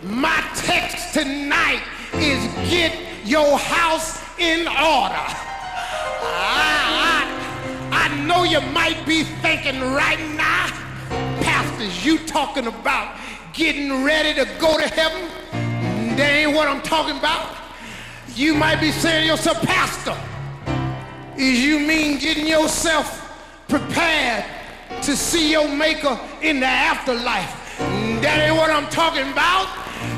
My text tonight is get your house in order. I know you might be thinking right now, pastors, you talking about getting ready to go to heaven? That ain't what I'm talking about. You might be saying to yourself, Pastor, is you mean getting yourself prepared to see your maker in the afterlife? That ain't what I'm talking about.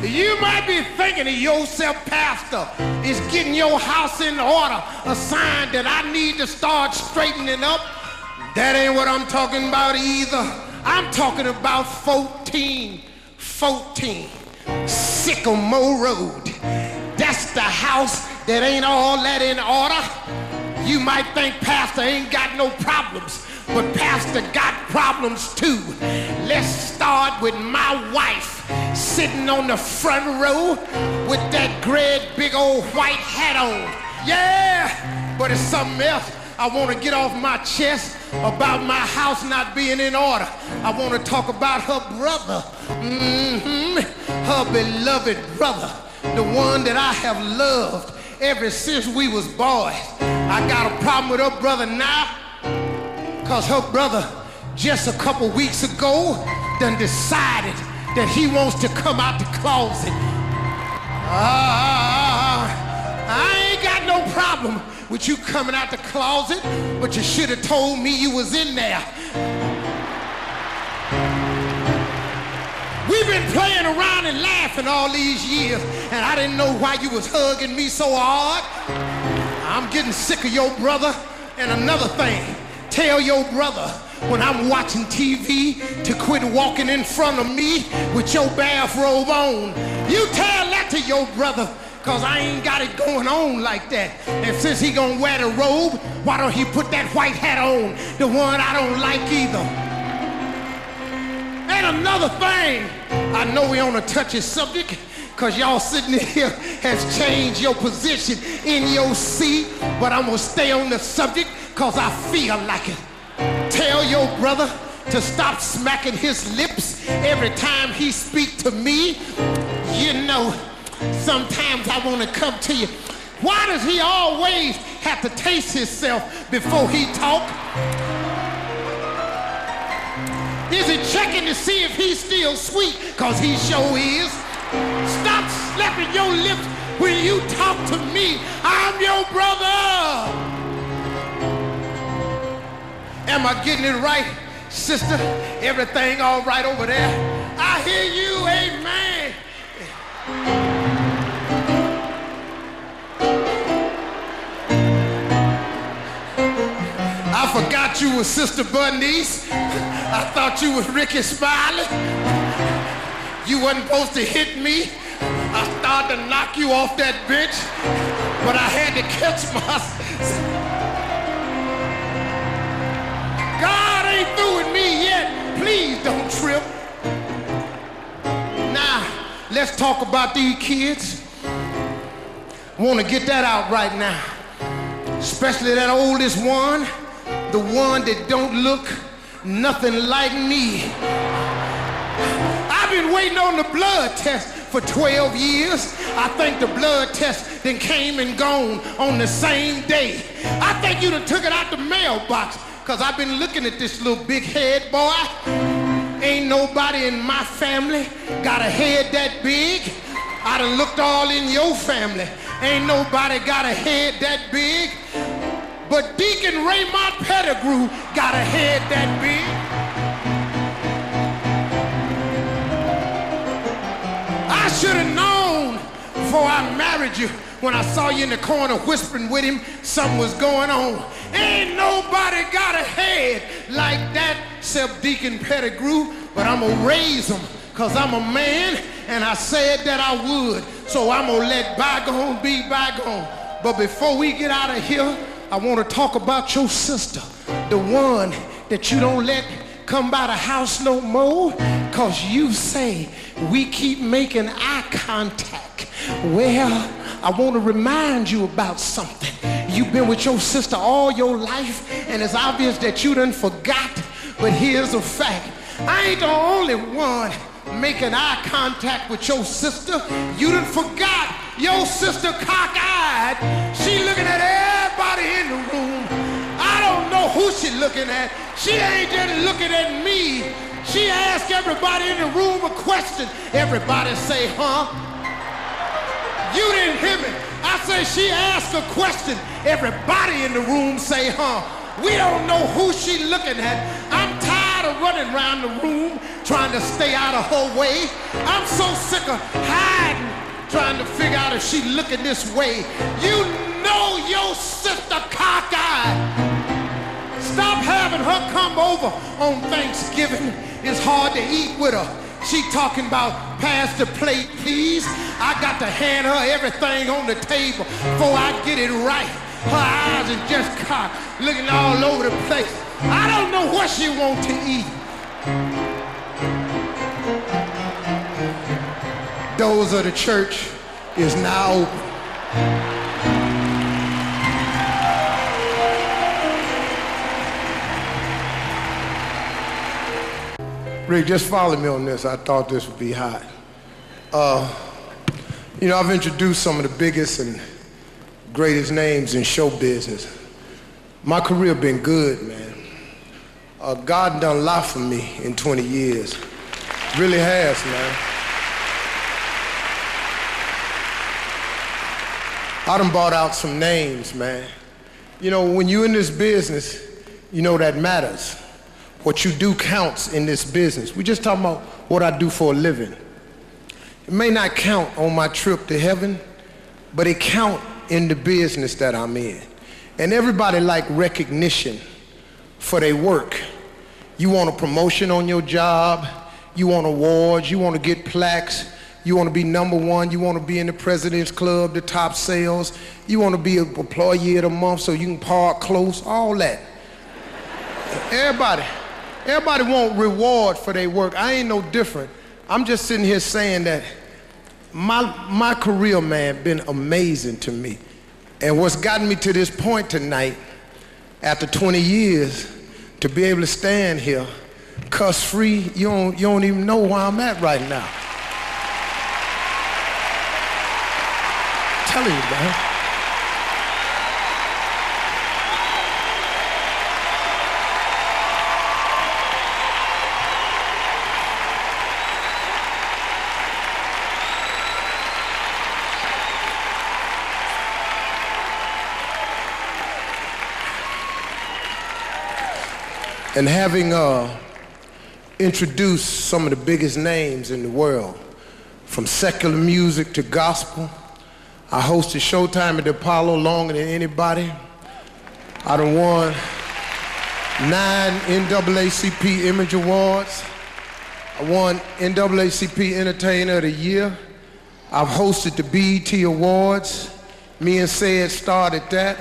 You might be thinking to yourself, Pastor, is getting your house in order a sign that I need to start straightening up? That ain't what I'm talking about either. I'm talking about 1414 Sycamore Road. That's the house that ain't all that in order. You might think Pastor ain't got no problems, but Pastor got problems too. Let's start with my wife sitting on the front row with that great big old white hat on. Yeah, but it's something else I want to get off my chest about my house not being in order. I want to talk about her brother, her beloved brother, the one that I have loved ever since we was boys. I got a problem with her brother now, cause her brother just a couple weeks ago done decided that he wants to come out the closet. I ain't got no problem with you coming out the closet, but you should have told me you was in there. We've been playing around and laughing all these years, and I didn't know why you was hugging me so hard. I'm getting sick of your brother. And another thing, tell your brother when I'm watching TV to quit walking in front of me with your bathrobe on. You tell that to your brother, cause I ain't got it going on like that. And since he gonna wear the robe, why don't he put that white hat on, the one I don't like either? And another thing, I know we on a touchy subject, cause y'all sitting here has changed your position in your seat, but I'm gonna stay on the subject cause I feel like it. Tell your brother to stop smacking his lips every time he speak to me. You know, sometimes I want to come to you. Why does he always have to taste himself before he talk? Is he checking to see if he's still sweet? Cause he sure is. Stop slapping your lips when you talk to me. I'm your brother. Am I getting it right, sister? Everything all right over there? I hear you, amen. I forgot you was Sister Bernice. I thought you was Ricky Smiley. You wasn't supposed to hit me. I started to knock you off that bench, but I had to catch myself. God ain't through with me yet. Please don't trip. Now, let's talk about these kids. I want to get that out right now. Especially that oldest one, the one that don't look nothing like me. I've been waiting on the blood test for 12 years. I think the blood test then came and gone on the same day. I think you'd have took it out the mailbox, cause I've been looking at this little big head boy. Ain't nobody in my family got a head that big. I done looked all in your family. Ain't nobody got a head that big. But Deacon Raymond Pettigrew got a head that big. I should have known before I married you, when I saw you in the corner whispering with him, something was going on. Ain't nobody got a head like that except Deacon Pettigrew, but I'm gonna raise him, cause I'm a man and I said that I would. So I'm gonna let bygone be bygone. But before we get out of here, I wanna talk about your sister, the one that you don't let come by the house no more, cause you say we keep making eye contact. Well, I want to remind you about something. You've been with your sister all your life, and it's obvious that you done forgot, but here's a fact. I ain't the only one making eye contact with your sister. You done forgot your sister cockeyed. She looking at everybody in the room. I don't know who she looking at. She ain't just looking at me. She asked everybody in the room a question. Everybody say, huh? You didn't hear me. I said she asked a question. Everybody in the room say, huh? We don't know who she looking at. I'm tired of running around the room trying to stay out of her way. I'm so sick of hiding, trying to figure out if she looking this way. You know your sister cockeyed. Stop having her come over on Thanksgiving. It's hard to eat with her. She talking about pass the plate, please. I got to hand her everything on the table before I get it right. Her eyes are just cocked, looking all over the place. I don't know what she want to eat. Doors of the church is now open. Rick, just follow me on this. I thought this would be hot. You know, I've introduced some of the biggest and greatest names in show business. My career been good, man. God done a lot for me in 20 years. Really has, man. I done bought out some names, man. You know, when you're in this business, you know that matters. What you do counts in this business. We just talking about what I do for a living. It may not count on my trip to heaven, but it count in the business that I'm in. And everybody like recognition for their work. You want a promotion on your job, you want awards, you want to get plaques, you want to be #1, you want to be in the President's Club, the top sales, you want to be an employee of the month so you can park close, all that. Everybody want reward for their work. I ain't no different. I'm just sitting here saying that my career, man, been amazing to me. And what's gotten me to this point tonight, after 20 years, to be able to stand here, cuss free, you don't even know where I'm at right now. I'm telling you, man. And having introduced some of the biggest names in the world, from secular music to gospel, I hosted Showtime at the Apollo longer than anybody. I done won 9 NAACP Image Awards. I won NAACP Entertainer of the Year. I've hosted the BET Awards. Me and Said started that.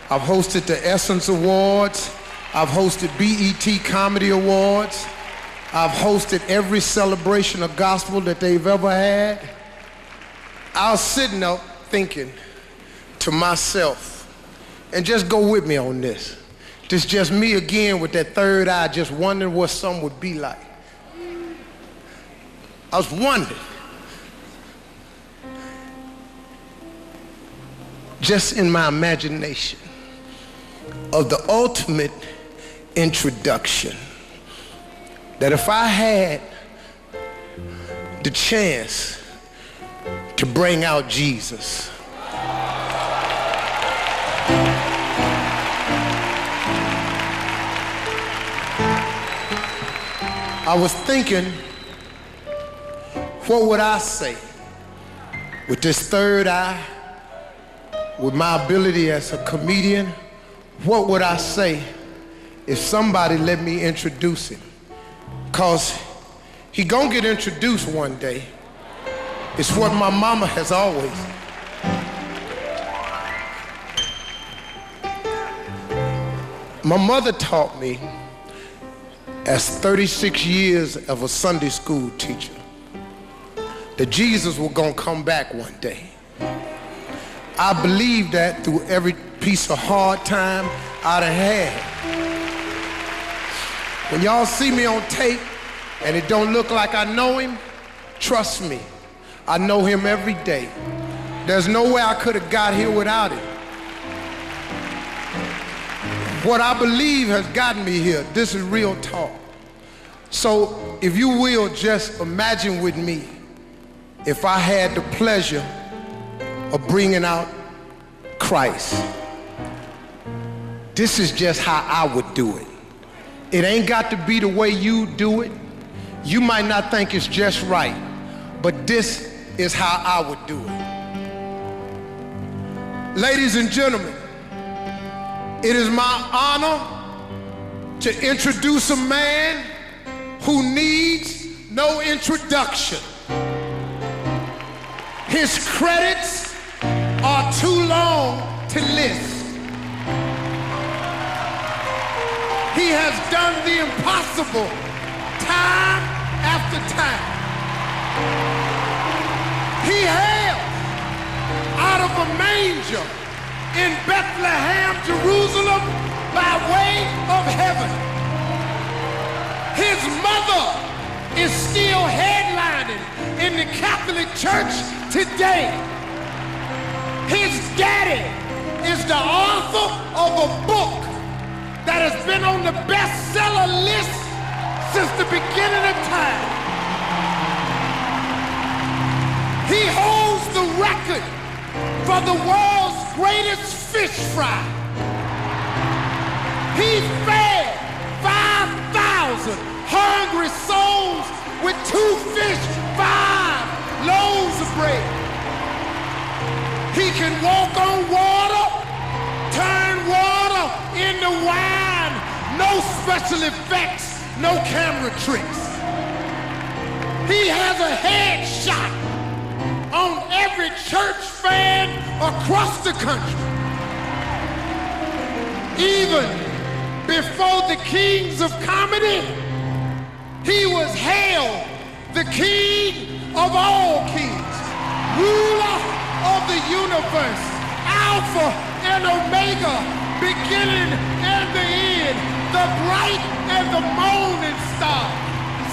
I've hosted the Essence Awards. I've hosted BET Comedy Awards. I've hosted every celebration of gospel that they've ever had. I was sitting up thinking to myself, and just go with me on this. This is just me again with that third eye, just wondering what some would be like. I was wondering, just in my imagination, of the ultimate introduction, that if I had the chance to bring out Jesus, I was thinking, what would I say with this third eye, with my ability as a comedian? What would I say if somebody let me introduce him? Because he gonna get introduced one day. It's what my mama has always. My mother taught me, as 36 years of a Sunday school teacher, that Jesus was gonna come back one day. I believe that through every piece of hard time I done had. When y'all see me on tape and it don't look like I know him, Trust me, I know him every day. There's no way I could have got here without him. What I believe has gotten me here. This is real talk. So if you will, just imagine with me if I had the pleasure of bringing out Christ. This is just how I would do it. It ain't got to be the way you do it. You might not think it's just right, but this is how I would do it. Ladies and gentlemen, it is my honor to introduce a man who needs no introduction. His credits are too long to list. He has done the impossible time after time. He hails out of a manger in Bethlehem, Jerusalem, by way of heaven. His mother is still headlining in the Catholic Church today. His daddy is the author of a book that has been on the bestseller list since the beginning of time. He holds the record for the world's greatest fish fry. He fed 5,000 hungry souls with 2 fish, 5 loaves of bread. He can walk on water, turn water into wine, no special effects, no camera tricks. He has a headshot on every church fan across the country. Even before the kings of comedy, he was hailed the king of all kings, ruler of the universe, Alpha and Omega, beginning and the end, the bright and the morning star.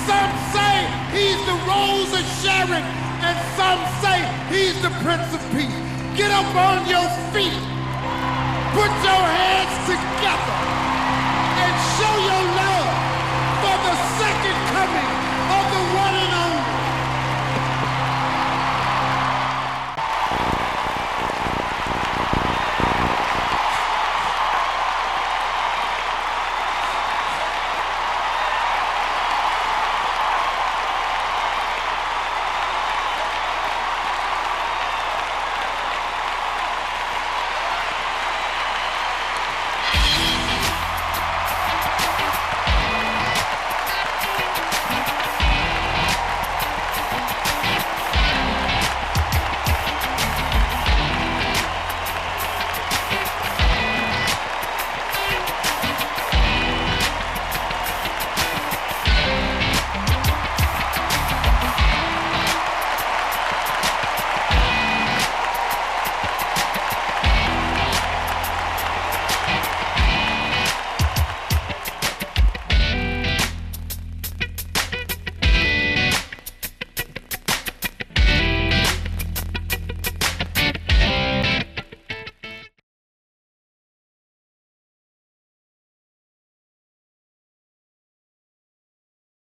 Some say he's the Rose of Sharon, and some say he's the Prince of Peace. Get up on your feet. Put your hands together.